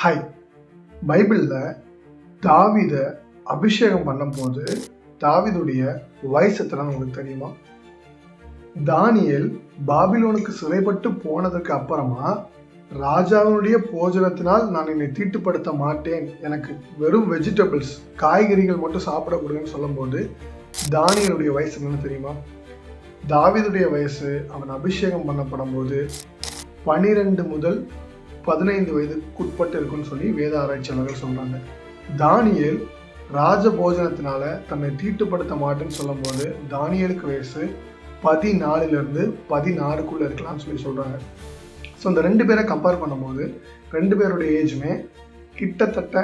Hi. பைபிளில் தாவீத அபிஷேகம் பண்ணும்போது தாவீதுடைய வயசு எத்தனை உங்களுக்கு தெரியுமா? தானியேல் பாபிலோனுக்கு சிறைப்பட்டு போனதுக்கு அப்புறமா ராஜாவினுடைய போஜனத்தினால் நான் என்னை தீட்டுப்படுத்த மாட்டேன், எனக்கு வெறும் வெஜிடபிள்ஸ் காய்கறிகள் மட்டும் சாப்பிட கொடுங்கன்னு சொல்லும்போது தானியேலுடைய வயசு என்னன்னு தெரியுமா? தாவீதுடைய வயசு அவன் அபிஷேகம் பண்ணப்படும் போது 12 முதல் 15 வயதுக்குட்பட்டு இருக்குன்னு சொல்லி வேத ஆராய்ச்சியாளர்கள் சொல்றாங்க. தானியேல் ராஜ போஜனத்தினால தன்னை தீட்டுப்படுத்த மாட்டேன்னு சொல்லும் போது தானியேலுக்கு வயசு 14 16 இருக்கலாம்னு சொல்லி சொல்றாங்க. ஸோ இந்த 2 பேரை கம்பேர் பண்ணும்போது 2 பேருடைய ஏஜுமே கிட்டத்தட்ட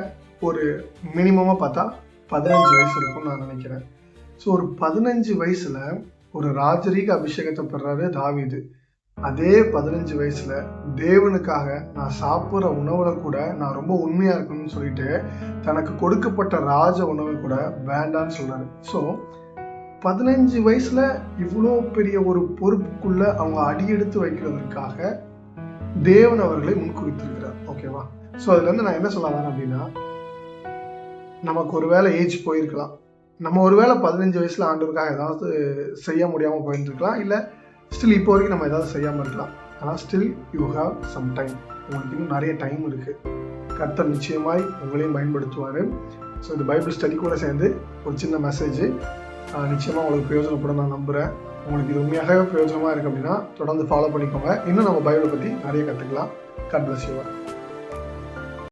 ஒரு மினிமமாக பார்த்தா 15 வயசு இருக்கும்னு நான் நினைக்கிறேன். ஸோ ஒரு 15 வயசுல ஒரு ராஜரீக அபிஷேகத்தை பெறாரு தாவீது. அதே 15 வயசுல தேவனுக்காக நான் சாப்பிட்ற உணவுல கூட நான் ரொம்ப உண்மையா இருக்கணும்னு சொல்லிட்டு தனக்கு கொடுக்கப்பட்ட ராஜ உணவை கூட வேண்டான்னு சொல்றாரு. ஸோ 15 வயசுல இவ்வளோ பெரிய ஒரு பொறுப்புக்குள்ள அவங்க அடியெடுத்து வைக்கிறதுக்காக தேவன் அவர்களை முன்குறித்திருக்கிறார். ஓகேவா? ஸோ அதுல இருந்து நான் என்ன சொல்ல வரேன் அப்படின்னா, நமக்கு ஒருவேளை ஏஜ் போயிருக்கலாம், நம்ம ஒருவேளை 15 வயசுல ஆண்டவருக்காக ஏதாவது செய்ய முடியாம போயிருந்துருக்கலாம், இல்லை ஸ்டில் இப்போ வரைக்கும் நம்ம ஏதாவது செய்யாமல் இருக்கலாம். ஆனால் still you have some time. உங்களுக்கு இன்னும் நிறைய டைம் இருக்குது. கர்த்தர் நிச்சயமாய் உங்களையும் பயன்படுத்துவார். ஸோ இந்த பைபிள் ஸ்டடி கூட சேர்ந்து ஒரு சின்ன மெசேஜ் நிச்சயமாக உங்களுக்கு பிரயோஜனப்படும் நான் நம்புகிறேன். உங்களுக்கு இது உண்மையாகவே பிரயோஜனமாக இருக்குது அப்படின்னா தொடர்ந்து ஃபாலோ பண்ணிக்கோங்க. இன்னும் நம்ம பைபிளை பற்றி நிறைய கற்றுக்கலாம். God bless you.